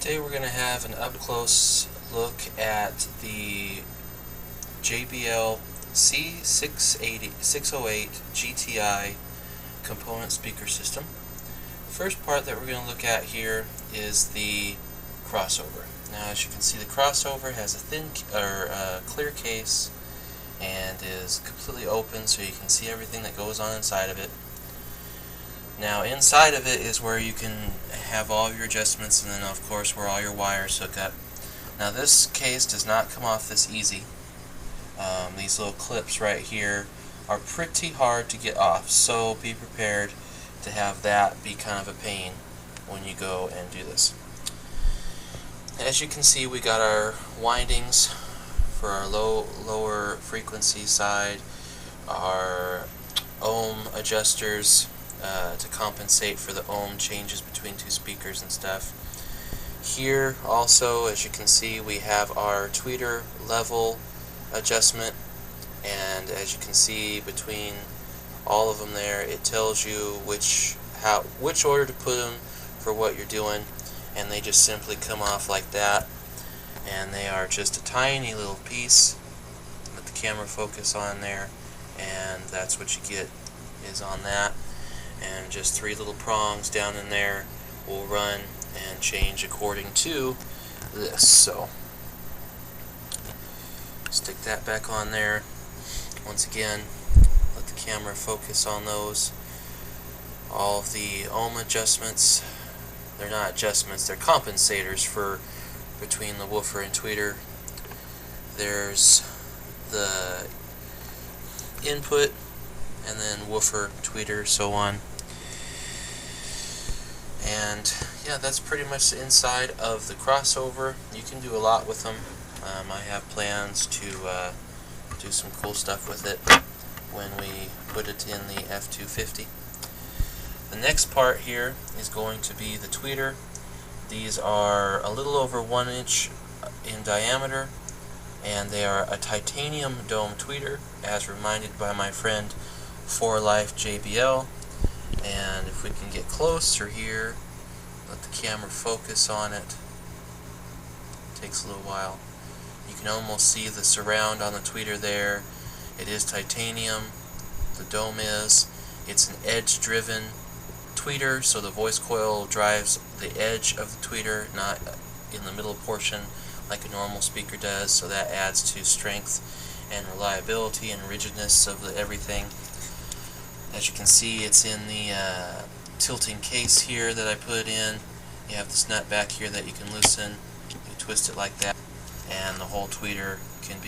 Today we're going to have an up-close look at the JBL C608GTI component speaker system. First part that we're going to look at here is the crossover. Now, as you can see, the crossover has a thin clear case and is completely open, so you can see everything that goes on inside of it. Now, inside of it is where you can have all of your adjustments, and then of course where all your wires hook up. Now, this case does not come off this easy. These little clips right here are pretty hard to get off, so be prepared to have that be kind of a pain when you go and do this. As you can see, we got our windings for our lower frequency side, our ohm adjusters to compensate for the ohm changes between two speakers and stuff. Here also, as you can see, we have our tweeter level adjustment, and as you can see between all of them there, it tells you which order to put them for what you're doing, and they just simply come off like that, and they are just a tiny little piece. Let the camera focus on there, and that's what you get is on that. And just three little prongs down in there will run and change according to this. So stick that back on there. Once again, let the camera focus on those. All of the ohm adjustments, they're not adjustments, they're compensators for between the woofer and tweeter. There's the input, and then woofer, tweeter, so on. And yeah, that's pretty much the inside of the crossover. You can do a lot with them. I have plans to do some cool stuff with it when we put it in the F250. The next part here is going to be the tweeter. These are a little over 1 inch in diameter, and they are a titanium dome tweeter, as reminded by my friend For Life JBL. And if we can get closer here, let the camera focus on it. Takes a little while. You can almost see the surround on the tweeter there. It is titanium, the dome is. It's an edge-driven tweeter, so the voice coil drives the edge of the tweeter, not in the middle portion like a normal speaker does, so that adds to strength and reliability and rigidness of everything. As you can see, it's in the tilting case here that I put in. You have this nut back here that you can loosen. You twist it like that, and the whole tweeter can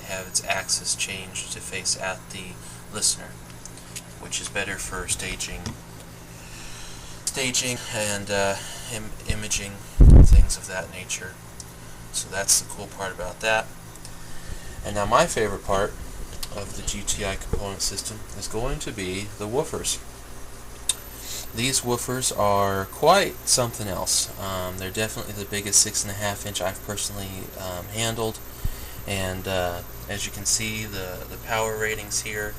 have its axis changed to face at the listener, which is better for staging and imaging, things of that nature. So that's the cool part about that. And now my favorite part of the GTI component system is going to be the woofers. These woofers are quite something else. They're definitely the biggest 6.5 inch I've personally handled, and as you can see, the power ratings here,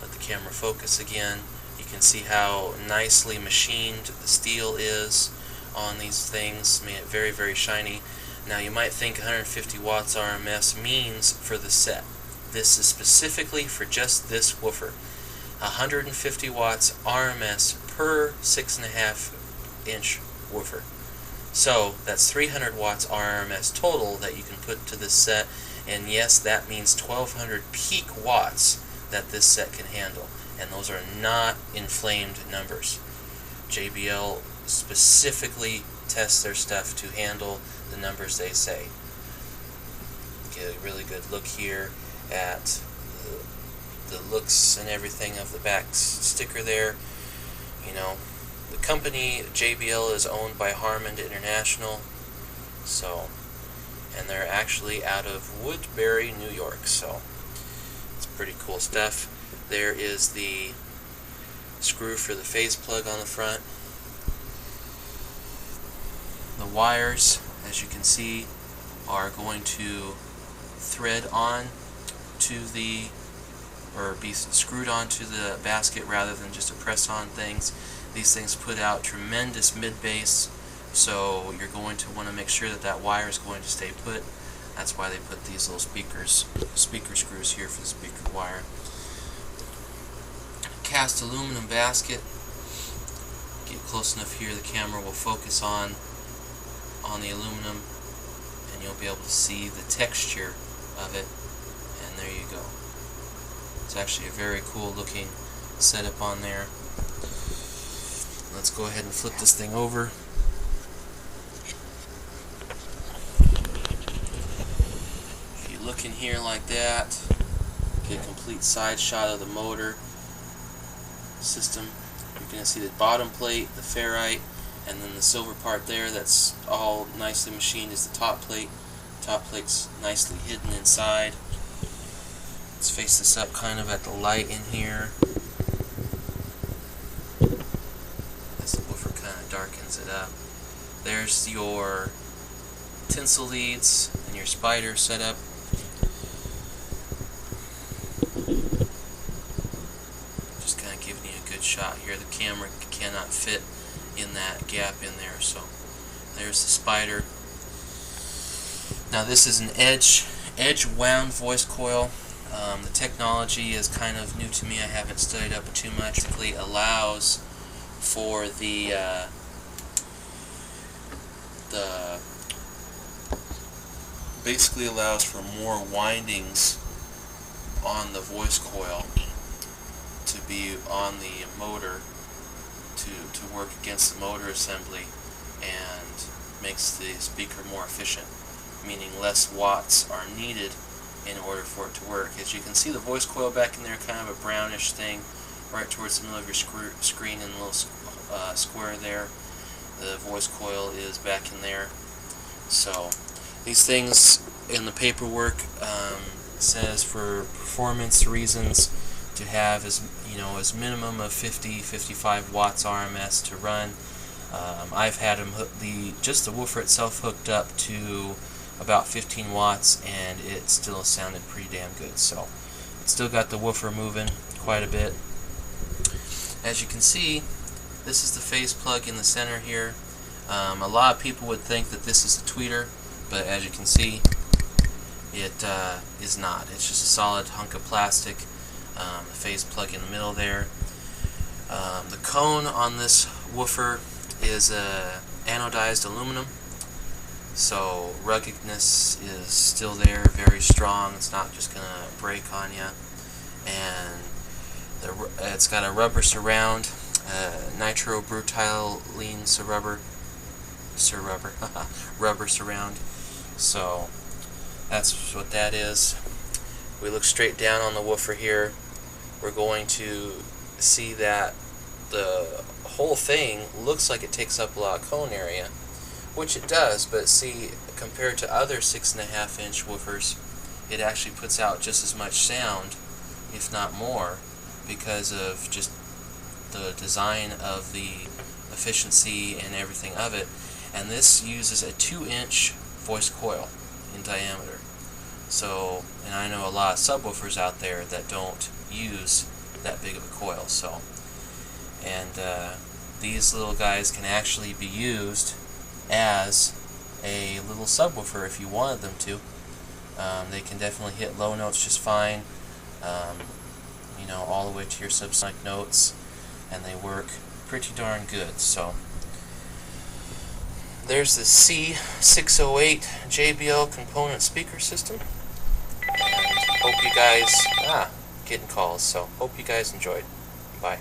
let the camera focus again, you can see how nicely machined the steel is on these things, made it very, very shiny. Now you might think 150 watts RMS means for the set. This is specifically for just this woofer. 150 watts RMS per 6.5 inch woofer. So that's 300 watts RMS total that you can put to this set, and yes, that means 1200 peak watts that this set can handle, and those are not inflamed numbers. JBL specifically tests their stuff to handle the numbers they say. Get a really good look here at the looks and everything of the back sticker there. You know, the company JBL is owned by Harman International, so, and they're actually out of Woodbury, New York, so it's pretty cool stuff. There is the screw for the phase plug on the front. The wires, as you can see, are going to thread on to the, or be screwed onto the basket rather than just a press-on things. These things put out tremendous mid-bass So you're going to want to make sure that that wire is going to stay put. That's why they put these little speaker screws here for the speaker wire. Cast aluminum basket. Get close enough here, the camera will focus on the aluminum, and you'll be able to see the texture of it. And there you go. It's actually a very cool looking setup on there. Let's go ahead and flip this thing over. If you look in here like that, get a complete side shot of the motor system. You're going to see the bottom plate, the ferrite, and then the silver part there that's all nicely machined is the top plate. Top plate's nicely hidden inside. Let's face this up kind of at the light in here. As the woofer kind of darkens it up. There's your tinsel leads and your spider setup. Just kind of giving you a good shot here. The camera cannot fit in that gap in there, so there's the spider. Now this is an edge wound voice coil. The technology is kind of new to me. I haven't studied up too much. It basically allows for basically allows for more windings on the voice coil to be on the motor to work against the motor assembly, and makes the speaker more efficient, meaning less watts are needed in order for it to work. As you can see, the voice coil back in there, kind of a brownish thing right towards the middle of your screen in a little square there. The voice coil is back in there. So these things in the paperwork says for performance reasons to have as minimum of 50-55 watts RMS to run. I've had them just the woofer itself hooked up to about 15 watts, and it still sounded pretty damn good. So it's still got the woofer moving quite a bit. As you can see, this is the phase plug in the center here. A lot of people would think that this is a tweeter, but as you can see, it is not. It's just a solid hunk of plastic. The phase plug in the middle there. The cone on this woofer is anodized aluminum, so ruggedness is still there, very strong. It's not just going to break on you. And it's got a rubber surround, nitrobutylene rubber surround. So that's what that is. We look straight down on the woofer here. We're going to see that the whole thing looks like it takes up a lot of cone area, which it does, but see, compared to other 6.5-inch woofers, it actually puts out just as much sound, if not more, because of just the design of the efficiency and everything of it. And this uses a 2-inch voice coil in diameter. So, and I know a lot of subwoofers out there that don't use that big of a coil. So, and these little guys can actually be used as a little subwoofer if you wanted them to. They can definitely hit low notes just fine, all the way to your subsonic notes, and they work pretty darn good. So there's the C608 JBL component speaker system. And hope you guys getting calls. So hope you guys enjoyed. Bye.